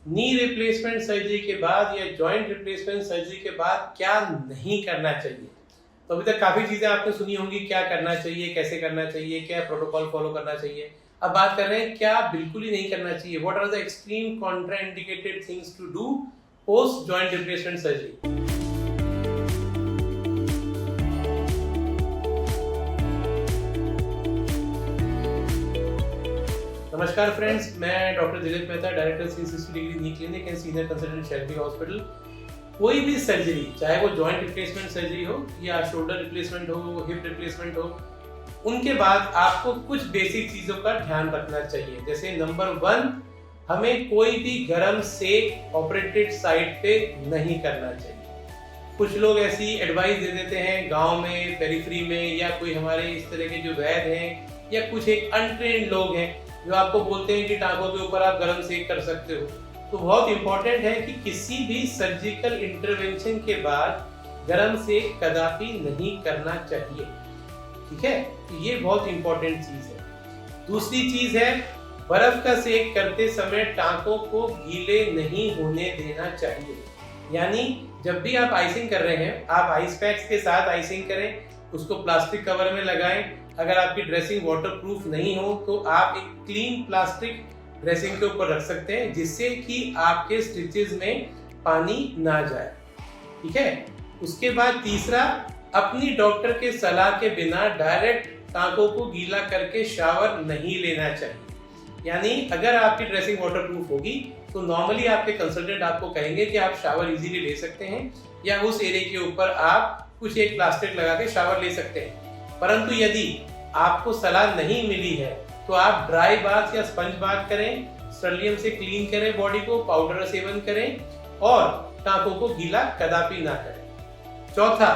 Knee replacement surgery के बाद या जॉइंट रिप्लेसमेंट सर्जरी के बाद क्या नहीं करना चाहिए। तो अभी तक काफी चीजें आपने सुनी होंगी, क्या करना चाहिए, कैसे करना चाहिए, क्या प्रोटोकॉल फॉलो करना चाहिए। अब बात कर रहे हैं क्या बिल्कुल ही नहीं करना चाहिए। What are the extreme contraindicated things to do post joint replacement surgery. नमस्कार फ्रेंड्स, मैं doctor Dilip Mehta, director 360 degree knee clinic and senior consultant Shalby hospital. कोई भी सर्जरी, चाहे वो जॉइंट रिप्लेसमेंट सर्जरी हो या शोल्डर रिप्लेसमेंट हो, हिप रिप्लेसमेंट हो, उनके बाद आपको कुछ बेसिक चीजों का ध्यान रखना चाहिए। जैसे नंबर 1, हमें कोई भी गर्म सेक ऑपरेटेड साइट पे नहीं करना चाहिए। कुछ लोग ऐसी एडवाइस दे देते हैं गांव में, पेरिफेरी में, या कोई हमारे इस तरह के जो वैद्य हैं या कुछ एक अनट्रेन्ड लोग हैं जो आपको बोलते हैं कि टांगों के ऊपर आप गर्म सेक कर सकते हो। तो बहुत इंपॉर्टेंट है कि किसी भी सर्जिकल इंटरवेंशन के बाद गर्म सेक कदापि नहीं करना चाहिए। ठीक है, तो ये बहुत इंपॉर्टेंट चीज है। दूसरी चीज है, बर्फ का सेक करते समय टांकों को गीले नहीं होने देना चाहिए। यानी जब भी आप आइसिंग कर रहे हैं, आप आइस पैक्स के साथ आइसिंग करें, उसको प्लास्टिक कवर में लगाएं। अगर आपकी ड्रेसिंग वाटरप्रूफ नहीं हो तो आप एक क्लीन प्लास्टिक ड्रेसिंग के ऊपर रख सकते हैं, जिससे कि आपके स्टिचेस में पानी ना जाए। ठीक है। उसके बाद तीसरा, अपनी डॉक्टर के सलाह के बिना डायरेक्ट टांकों को गीला करके शावर नहीं लेना चाहिए। यानी अगर आपकी ड्रेसिंग वाटरप्रूफ होगी तो नॉर्मली आपके कंसल्टेंट आपको कहेंगे कि आप शावर इजीली ले सकते हैं या उस एरिया के ऊपर आप कुछ एक प्लास्टिक लगा के शावर ले सकते हैं। परंतु यदि आपको सलाह नहीं मिली है तो आप ड्राई बाथ या स्पंज बाथ करें, स्टर्लियम से क्लीन करें बॉडी को, पाउडर का सेवन करें और टांकों को गीला कदापि ना करें। चौथा,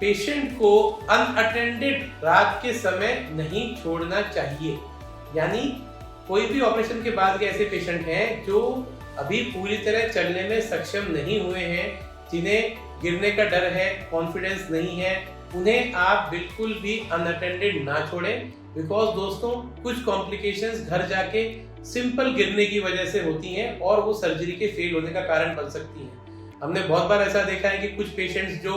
पेशेंट को अनअटेंडेड रात के समय नहीं छोड़ना चाहिए। यानी कोई भी ऑपरेशन के बाद के ऐसे पेशेंट हैं जो अभी पूरी तरह चलने में सक्षम नहीं हुए हैं, जिन्हें गिरने का डर है, कॉन्फिडेंस नहीं है, उन्हें आप बिल्कुल भी अनअटेंडेड ना छोड़ें। बिकॉज दोस्तों, कुछ कॉम्प्लिकेशंस घर जाके सिंपल गिरने की वजह से होती हैं और वो सर्जरी के फेल होने का कारण बन सकती हैं। हमने बहुत बार ऐसा देखा है कि कुछ पेशेंट्स जो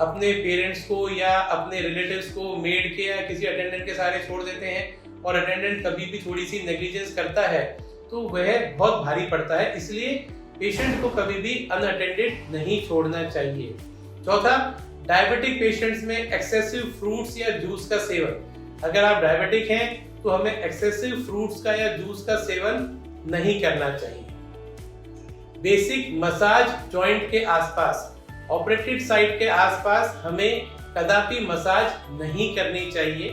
अपने पेरेंट्स को या अपने रिलेटिव्स को मेड के या किसी अटेंडेंट के सहारे छोड़ देते हैं और अटेंडेंट कभी भी थोड़ी सी नेग्लिजेंस करता है तो वह बहुत भारी पड़ता है। इसलिए पेशेंट को कभी भी अनअटेंडेड नहीं छोड़ना चाहिए। चौथा, डायबिटिक पेशेंट्स में एक्सेसिव फ्रूट्स या जूस का सेवन। अगर आप डायबिटिक हैं तो हमें एक्सेसिव फ्रूट्स का या जूस का सेवन नहीं करना चाहिए। बेसिक मसाज जॉइंट के आसपास, ऑपरेटेड साइट के आसपास हमें कदापि मसाज नहीं करनी चाहिए।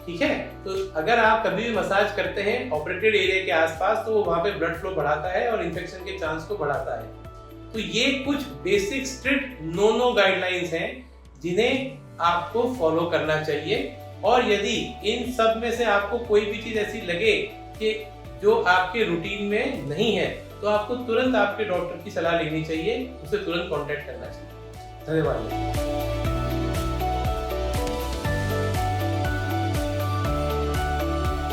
ठीक है। तो अगर आप कभी भी मसाज करते हैं ऑपरेटेड एरिया के आसपास तो वहां पे ब्लड फ्लो बढ़ाता है और इन्फेक्शन के चांस को बढ़ाता है। तो ये कुछ बेसिक स्ट्रिक्ट नो गाइडलाइंस हैं जिन्हें आपको फॉलो करना चाहिए। और यदि इन सब में से आपको कोई भी चीज ऐसी लगे कि जो आपके रूटीन में नहीं है तो आपको तुरंत आपके डॉक्टर की सलाह लेनी चाहिए, उसे तुरंत कांटेक्ट करना चाहिए। धन्यवाद।